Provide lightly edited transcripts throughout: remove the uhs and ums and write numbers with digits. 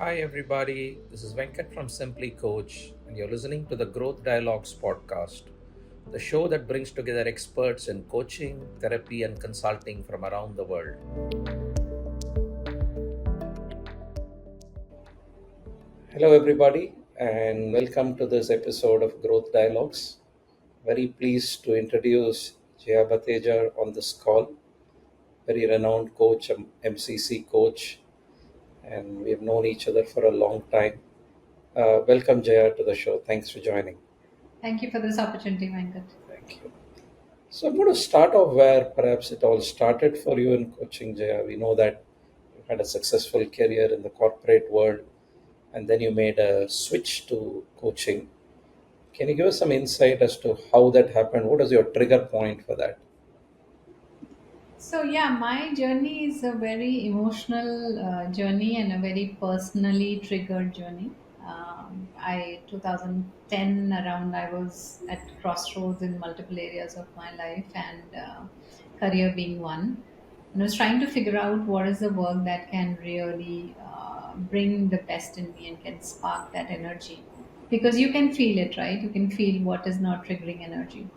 Hi, everybody. This is Venkat from Simply.Coach, and you're listening to the Growth Dialogues podcast, the show that brings together experts in coaching, therapy, and consulting from around the world. Hello, everybody, and welcome to this episode of Growth Dialogues. Very pleased to introduce Jaya Bhateja on this call, very renowned coach, MCC coach, and we have known each other for a long time. Welcome, Jaya, to the show. Thanks for joining. Thank you for this opportunity, Venkat. Thank you. So I'm going to start off where perhaps it all started for you in coaching, Jaya. We know that you had a successful career in the corporate world and then you made a switch to coaching. Can you give us some insight as to how that happened? What was your trigger point for that? So, yeah, my journey is a very emotional journey and a very personally triggered journey. 2010 around, I was at crossroads in multiple areas of my life, and career being one. And I was trying to figure out what is the work that can really bring the best in me and can spark that energy. Because you can feel it, right? You can feel what is not triggering energy.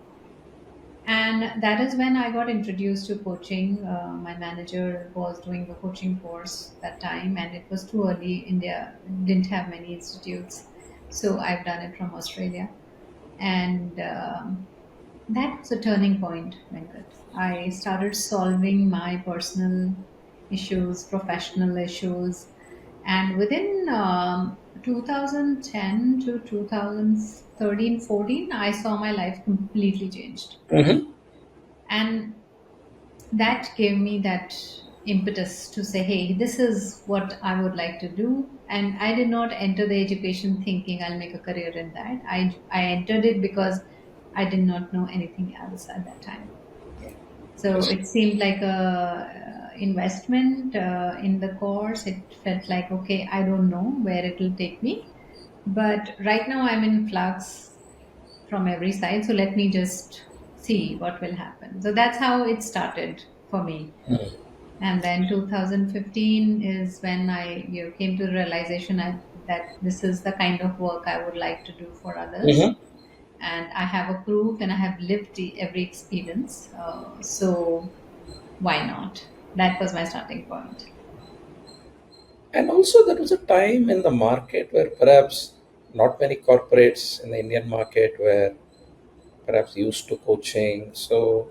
And that is when I got introduced to coaching. My manager was doing the coaching course that time, and it was too early. India didn't have many institutes, so I've done it from Australia. And that was a turning point, Venkat. I started solving my personal issues, professional issues, and within 2010 to 2013, 14, I saw my life completely changed. Mm-hmm. And that gave me that impetus to say, hey, this is what I would like to do. And I did not enter the education thinking I'll make a career in that. I entered it because I did not know anything else at that time. So Yes. it seemed like a investment in the course. It felt like, okay, I don't know where it will take me, but right now I'm in flux from every side. So let me just see what will happen. So that's how it started for me. And then 2015 is when I came to the realization that this is the kind of work I would like to do for others. Mm-hmm. And I have approved and I have lived every experience. So why not? That was my starting point. And also, there was a time in the market where perhaps not many corporates in the Indian market were perhaps used to coaching. So,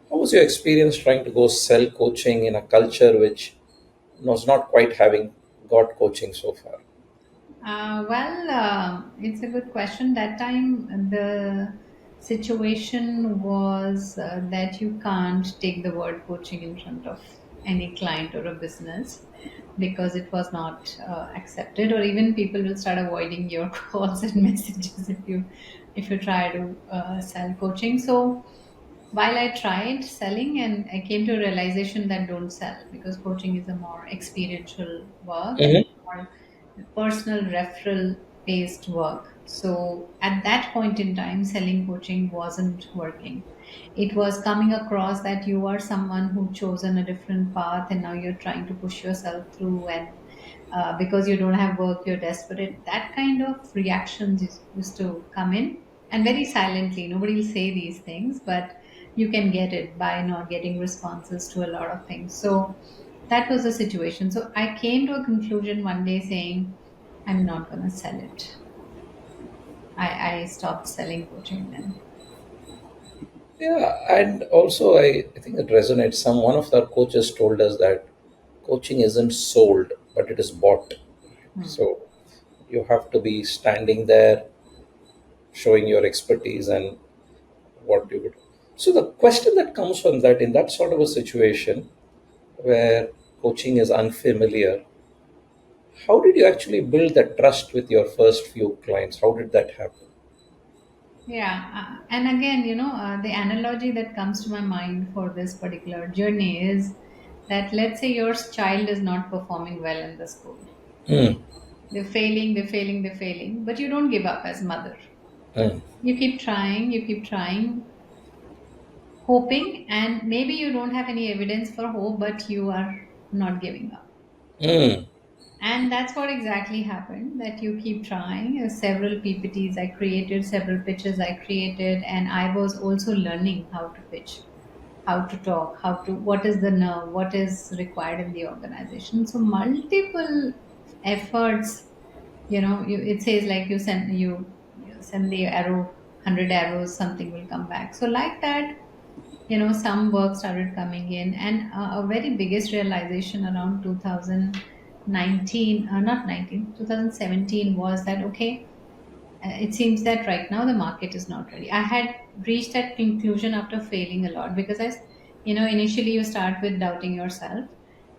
how was your experience trying to go sell coaching in a culture which was not quite having got coaching so far? It's a good question. That time, the situation was that you can't take the word coaching in front of any client or a business because it was not accepted, or even people will start avoiding your calls and messages if you try to sell coaching. So while I tried selling, and I came to a realization that don't sell because coaching is a more experiential work and Mm-hmm. more personal referral based work. So at that point in time, selling coaching wasn't working. It was coming across that you are someone who chosen a different path and now you're trying to push yourself through, and because you don't have work, you're desperate. That kind of reactions used to come in, and very silently. Nobody will say these things, but you can get it by not getting responses to a lot of things. So that was the situation. So I came to a conclusion one day saying, I'm not going to sell it. I stopped selling coaching then. Yeah, and also I think it resonates. Some one of our coaches told us that coaching isn't sold, but it is bought. Hmm. So you have to be standing there, showing your expertise and what you would. So the question that comes from that, in that sort of a situation where coaching is unfamiliar, how did you actually build that trust with your first few clients? How did that happen? Yeah. And again, the analogy that comes to my mind for this particular journey is that let's say your child is not performing well in the school. Hmm. They're failing, but you don't give up as mother. Hmm. You keep trying, hoping, and maybe you don't have any evidence for hope, but you are not giving up. Hmm. And that's what exactly happened, that you keep trying. Several PPTs I created, several pitches I created, and I was also learning how to pitch, how to talk, how to, what is the nerve, what is required in the organization. So multiple efforts, it says like you send the arrow, 100 arrows, something will come back. So like that, some work started coming in, and a very biggest realization around 2019, not 19, 2017, was that okay, it seems that right now the market is not ready. I had reached that conclusion after failing a lot, because initially you start with doubting yourself.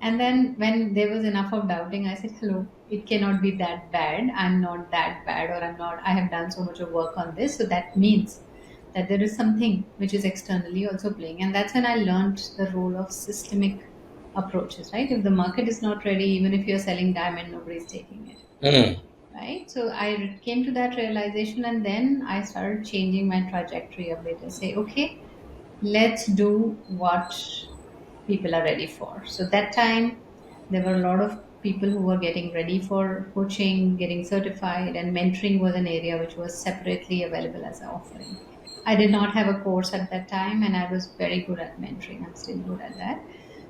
And then when there was enough of doubting, I said, hello, it cannot be that bad. I'm not that bad, or I have done so much of work on this. So that means that there is something which is externally also playing. And that's when I learned the role of systemic approaches, right? If the market is not ready, even if you're selling diamond, nobody's taking it, Mm. right? So I came to that realization, and then I started changing my trajectory a bit and say, okay, let's do what people are ready for. So that time there were a lot of people who were getting ready for coaching, getting certified, and mentoring was an area which was separately available as an offering. I did not have a course at that time, and I was very good at mentoring. I'm still good at that.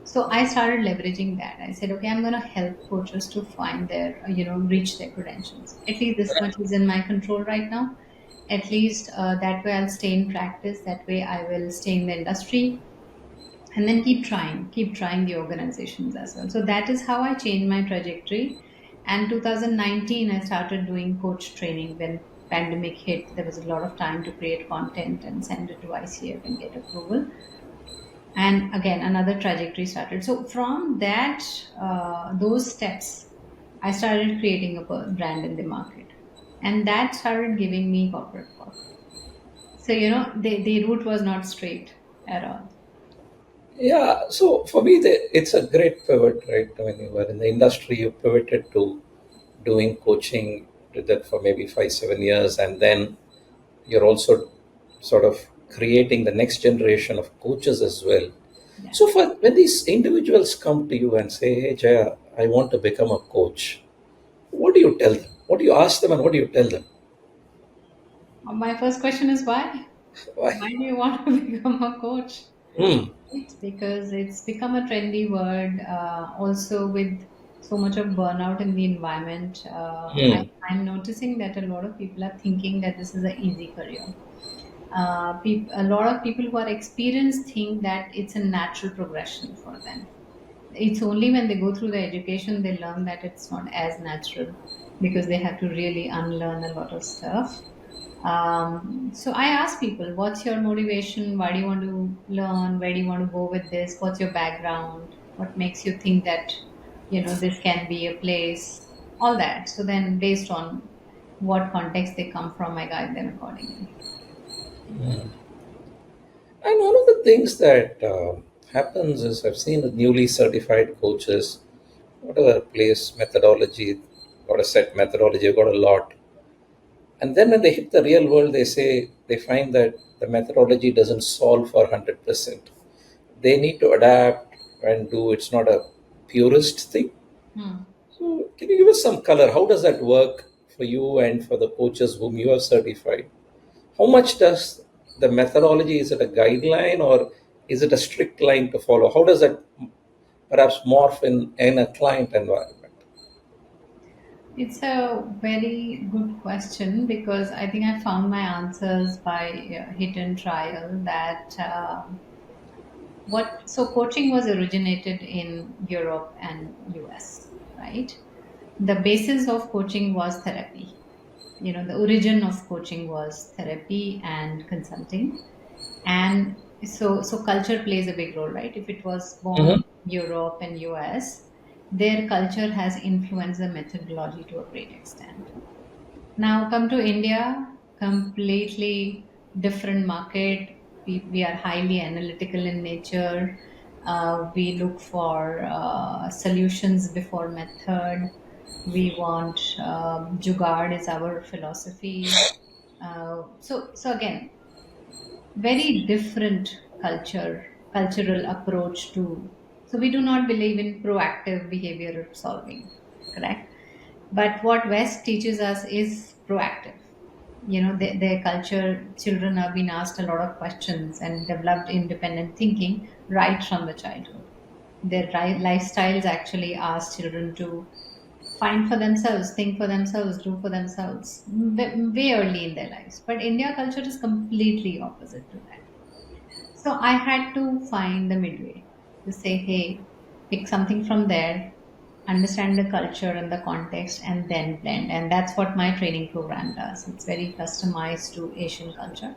So I started leveraging that. I said, okay, I'm going to help coaches to find their, reach their credentials. At least this much is in my control right now. At least that way I'll stay in practice. That way I will stay in the industry, and then keep trying the organizations as well. So that is how I changed my trajectory. And 2019, I started doing coach training. When pandemic hit, there was a lot of time to create content and send it to ICF and get approval. And again, another trajectory started. So from that, those steps, I started creating a brand in the market, and that started giving me corporate work. So the route was not straight at all. Yeah, so for me, it's a great pivot, right? When you were in the industry, you pivoted to doing coaching, did that for maybe 5, 7 years, and then you're also sort of creating the next generation of coaches as well. Yeah. So for when these individuals come to you and say, "Hey Jaya, I want to become a coach," what do you tell them? What do you ask them, and what do you tell them? My first question is why? Why Why? do you want to become a coach? Hmm. It's because it's become a trendy word. Also, with so much of burnout in the environment, Hmm. I'm noticing that a lot of people are thinking that this is an easy career. A lot of people who are experienced think that it's a natural progression for them. It's only when they go through the education they learn that it's not as natural, because they have to really unlearn a lot of stuff. So I ask people, what's your motivation? Why do you want to learn? Where do you want to go with this? What's your background? What makes you think that, this can be a place? All that. So then, based on what context they come from, I guide them accordingly. And one of the things that happens is I've seen with newly certified coaches, whatever place methodology, got a set methodology, got a lot. And then when they hit the real world, they say they find that the methodology doesn't solve for 100%. They need to adapt and do, it's not a purist thing. Hmm. So, can you give us some color? How does that work for you and for the coaches whom you have certified? How much does the methodology, is it a guideline or is it a strict line to follow? How does that perhaps morph in a client environment? It's a very good question, because I think I found my answers by hit and trial. That what so coaching was originated in Europe and US, right? The basis of coaching was therapy. The origin of coaching was therapy and consulting. And so culture plays a big role, right? If it was born Mhm. in Europe and US, their culture has influenced the methodology to a great extent. Now come to India, completely different market. We are highly analytical in nature. We look for solutions before method. We want jugaad is our philosophy. So again, very different cultural approach to. So we do not believe in proactive behavior solving. correct? But what West teaches us is proactive. Their culture, children have been asked a lot of questions and developed independent thinking right from the childhood. Their lifestyles actually ask children to find for themselves, think for themselves, do for themselves way early in their lives. But India culture is completely opposite to that. So I had to find the midway to say, hey, pick something from there, understand the culture and the context, and then blend. And that's what my training program does. It's very customized to Asian culture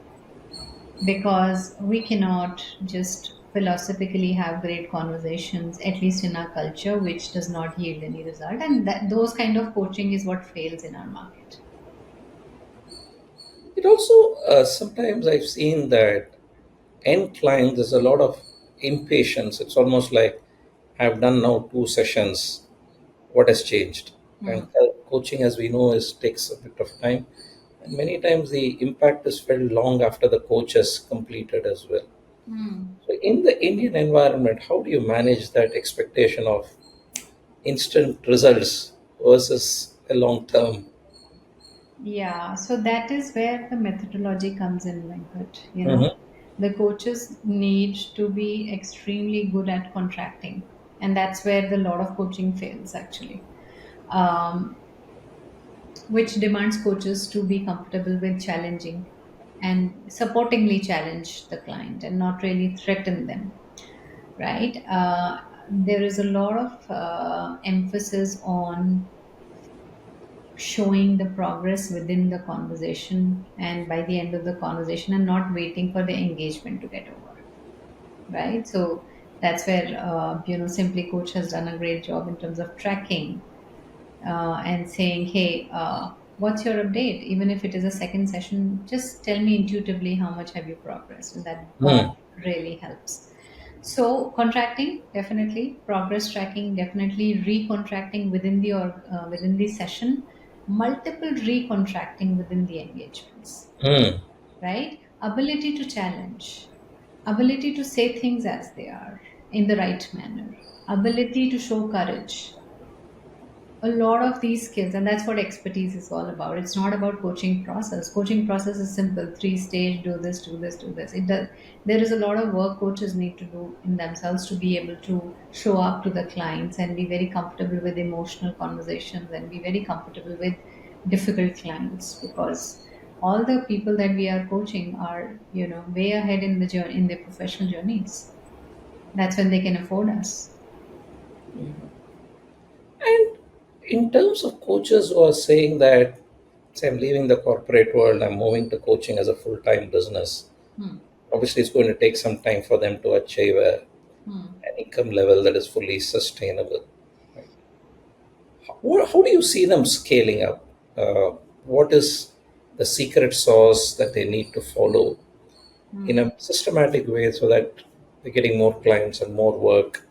because we cannot just philosophically have great conversations, at least in our culture, which does not yield any result. And those kind of coaching is what fails in our market. It also sometimes I've seen that end clients there's a lot of impatience. It's almost like I've done now 2 sessions. What has changed? Hmm. And coaching, as we know, is takes a bit of time, and many times the impact is felt long after the coach has completed as well. Hmm. So, in the Indian environment, how do you manage that expectation of instant results versus a long term? Yeah, so that is where the methodology comes in, Venkat. Hmm. The coaches need to be extremely good at contracting, and that's where the lot of coaching fails actually. Um, which demands coaches to be comfortable with challenging and supportingly challenge the client and not really threaten them, right? There is a lot of emphasis on showing the progress within the conversation and by the end of the conversation and not waiting for the engagement to get over, right? So that's where Simply Coach has done a great job in terms of tracking and saying, hey, what's your update? Even if it is a second session, just tell me intuitively how much have you progressed. And that Hmm. really helps. So contracting, definitely. Progress tracking, definitely. Recontracting within within the session. Multiple recontracting within the engagements, Hmm. right? Ability to challenge. Ability to say things as they are in the right manner. Ability to show courage, a lot of these skills, and that's what expertise is all about. It's not about coaching process is simple, 3 stage, do this. It does. There is a lot of work coaches need to do in themselves to be able to show up to the clients and be very comfortable with emotional conversations and be very comfortable with difficult clients, because all the people that we are coaching are way ahead in the journey, in their professional journeys. That's when they can afford us. And in terms of coaches who are saying that, say, I'm leaving the corporate world, I'm moving to coaching as a full time business, Hmm. obviously it's going to take some time for them to achieve Hmm. an income level that is fully sustainable. Right? How do you see them scaling up? What is the secret sauce that they need to follow in Hmm. a systematic way so that they're getting more clients and more work?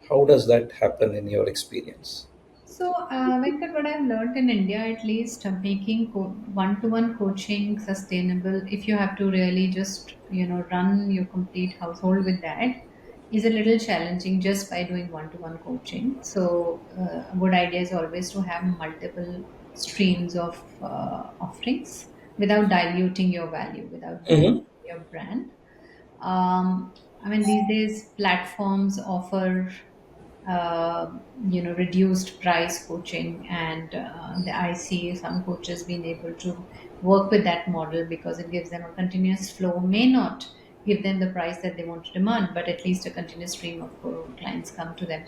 How does that happen in your experience? So, Venkat, what I've learned in India, at least, making one-to-one coaching sustainable, if you have to really just, run your complete household with that, is a little challenging just by doing one-to-one coaching. So, a good idea is always to have multiple streams of offerings without diluting your value, without diluting Hmm. your brand. I mean, these days platforms offer reduced price coaching, and I see some coaches being able to work with that model because it gives them a continuous flow. May not give them the price that they want to demand, but at least a continuous stream of clients come to them.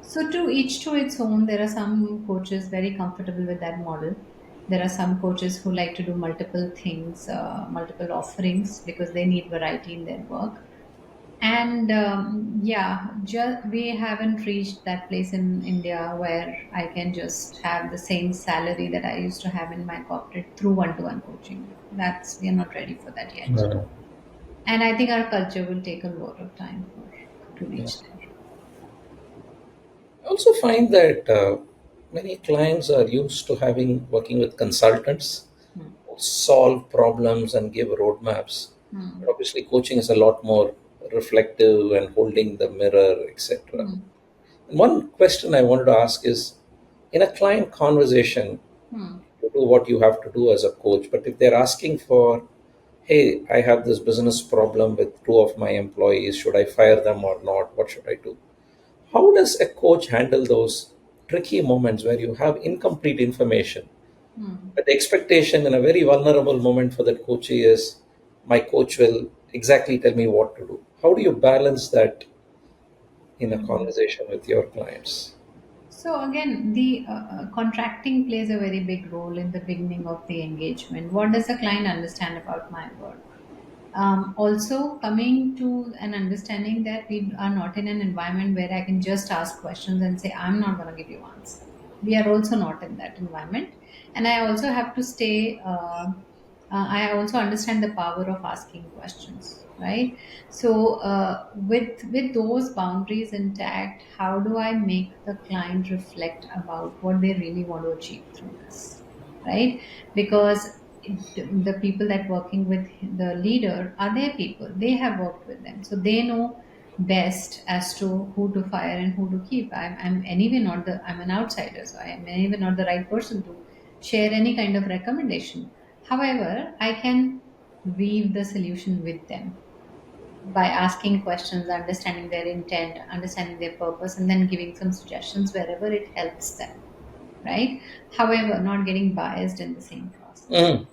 So to each to its own. There are some coaches very comfortable with that model. There are some coaches who like to do multiple things, multiple offerings, because they need variety in their work. And yeah, we haven't reached that place in India where I can just have the same salary that I used to have in my corporate through one-to-one coaching. That's We are not ready for that yet. Uh, And I think our culture will take a lot of time to yeah. reach there. I also find that many clients are used to having working with consultants Hmm. who solve problems and give roadmaps. Hmm. But obviously, coaching is a lot more reflective and holding the mirror, etc. Hmm. One question I wanted to ask is, In a client conversation, Hmm. you do what you have to do as a coach. But if they're asking for, hey, I have this business problem with two of my employees, should I fire them or not? What should I do? How does a coach handle those tricky moments where you have incomplete information? Hmm. But the expectation in a very vulnerable moment for that coach is, my coach will exactly tell me what to do. How do you balance that in a Hmm. conversation with your clients? So again, the contracting plays a very big role in the beginning of the engagement. What does the client understand about my work? Also, coming to an understanding that we are not in an environment where I can just ask questions and say, I'm not going to give you answer. We are also not in that environment. And I also have to stay, I also understand the power of asking questions, right? So, with those boundaries intact, how do I make the client reflect about what they really want to achieve through this, right? Because the people that working with the leader are their people, they have worked with them, so they know best as to who to fire and who to keep. I'm anyway not the, I'm an outsider, so I am anyway not the right person to share any kind of recommendation. However, I can weave the solution with them by asking questions, understanding their intent, understanding their purpose, and then giving some suggestions wherever it helps them, right? However, not getting biased in the same process, Mm,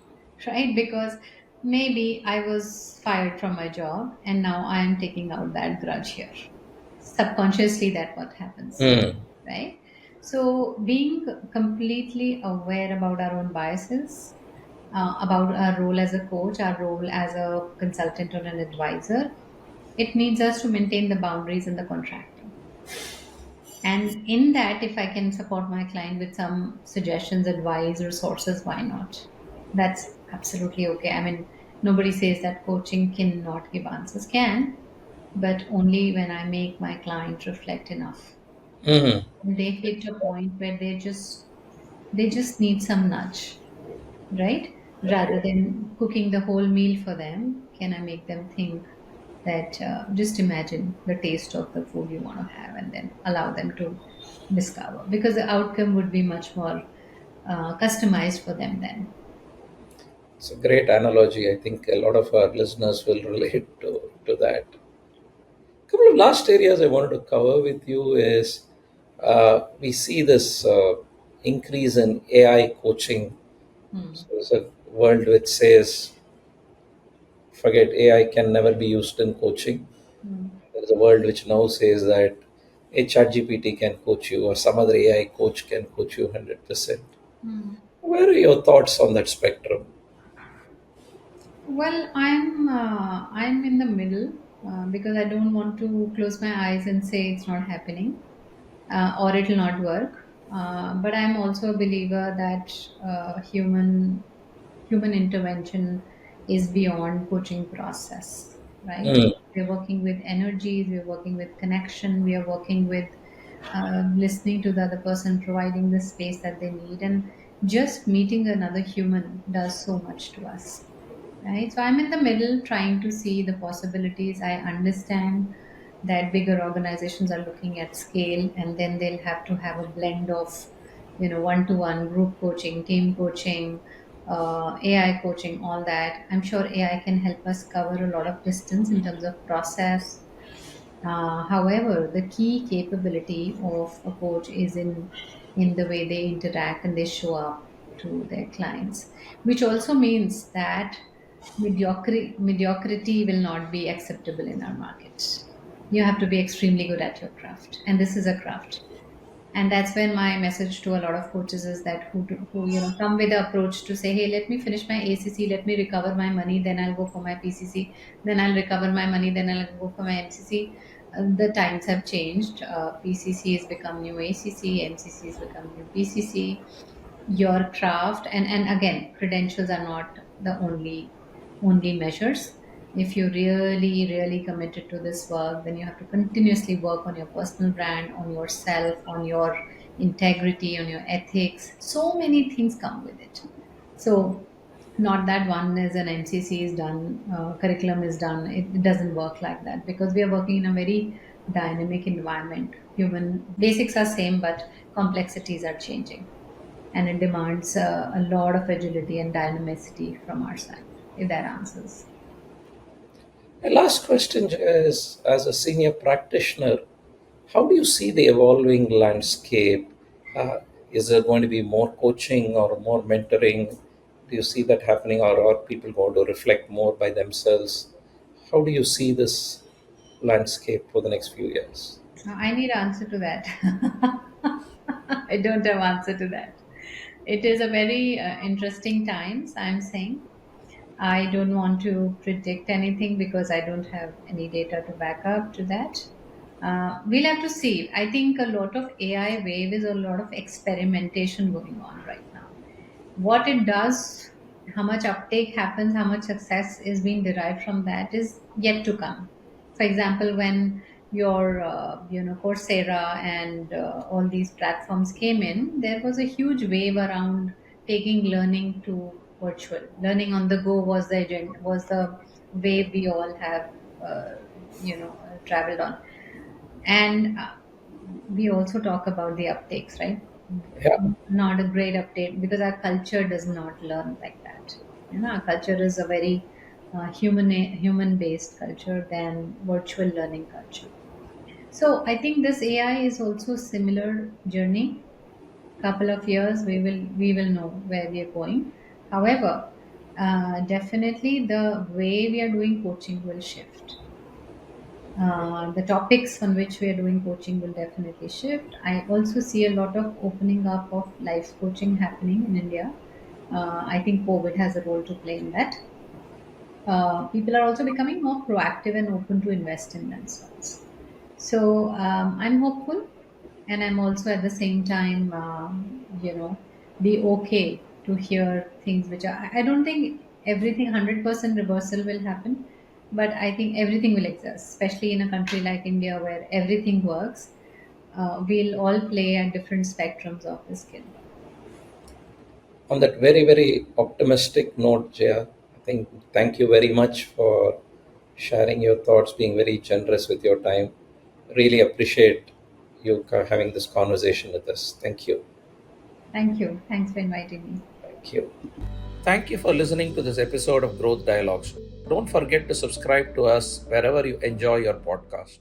right? Because maybe I was fired from my job and now I am taking out that grudge here. Subconsciously, that what happens, mm, right? So, being completely aware about our own biases, about our role as a coach, our role as a consultant or an advisor, it needs us to maintain the boundaries in the contracting. And in that, if I can support my client with some suggestions, advice, resources, why not? That's absolutely okay. I mean, nobody says that coaching cannot give answers, can, but only when I make my client reflect enough. mm. And they hit a point where they just need some nudge, right? Rather than cooking the whole meal for them, can I make them think that just imagine the taste of the food you want to have and then allow them to discover, because the outcome would be much more customized for them then. It's a great analogy. I think a lot of our listeners will relate to that. A couple of last areas I wanted to cover with you is, we see this increase in AI coaching. Hmm. So there's a world which says, forget AI can never be used in coaching. Hmm. There's a world which now says that a ChatGPT can coach you or some other AI coach can coach you 100%. Hmm. Where are your thoughts on that spectrum? Well, I'm in the middle, because I don't want to close my eyes and say it's not happening, or it'll not work. But I'm also a believer that human intervention is beyond coaching process, right? Mm, We're working with energies, we're working with connection, we are working with listening to the other person, providing the space that they need, and just meeting another human does so much to us, right? So I'm in the middle trying to see the possibilities. I understand that bigger organizations are looking at scale, and then they'll have to have a blend of, one-to-one group coaching, team coaching, AI coaching, all that. I'm sure AI can help us cover a lot of distance in terms of process. However, the key capability of a coach is in the way they interact and they show up to their clients, which also means that mediocrity will not be acceptable in our market. You have to be extremely good at your craft, and this is a craft. And that's when my message to a lot of coaches is that who come with the approach to say, hey, let me finish my ACC, let me recover my money, then I'll go for my PCC, then I'll recover my money, then I'll go for my MCC. The times have changed. PCC has become new ACC, MCC has become new PCC. Your craft, and again, credentials are not the only measures. If you're really committed to this work, then you have to continuously work on your personal brand, on yourself, on your integrity, on your ethics. So many things come with it. So not that one is an MCC is done, curriculum is done. It doesn't work like that, because we are working in a very dynamic environment Human basics are same, but complexities are changing, and it demands a lot of agility and dynamicity from our side. If that answers. My last question is, as a senior practitioner, how do you see the evolving landscape? Uh, is there going to be more coaching or more mentoring? Do you see that happening, or are people going to reflect more by themselves? How do you see this landscape for the next few years? I need answer to that. I don't have answer to that. It is a very interesting times, I'm saying. I don't want to predict anything because I don't have any data to back up to that. We'll have to see. I think a lot of AI wave is a lot of experimentation going on right now. What it does, how much uptake happens, how much success is being derived from that is yet to come. For example, when your Coursera and all these platforms came in, there was a huge wave around taking learning to virtual. Learning on the go was the was the wave we all have traveled on. And we also talk about the uptakes, right? Yeah. Not a great update because our culture does not learn like that. Our culture is a very human based culture than virtual learning culture. So I think this AI is also similar journey. Couple of years we will know where we are going. However, definitely the way we are doing coaching will shift. The topics on which we are doing coaching will definitely shift. I also see a lot of opening up of life coaching happening in India. I think COVID has a role to play in that. People are also becoming more proactive and open to invest in themselves. So I'm hopeful, and I'm also at the same time, be okay to hear things which are. I don't think everything 100% reversal will happen, but I think everything will exist, especially in a country like India where everything works. We'll all play at different spectrums of the skill. On that very, very optimistic note, Jaya, I think thank you very much for sharing your thoughts, being very generous with your time. Really appreciate you having this conversation with us. Thank you. Thank you. Thanks for inviting me. Thank you. Thank you for listening to this episode of Growth Dialogues. Don't forget to subscribe to us wherever you enjoy your podcast.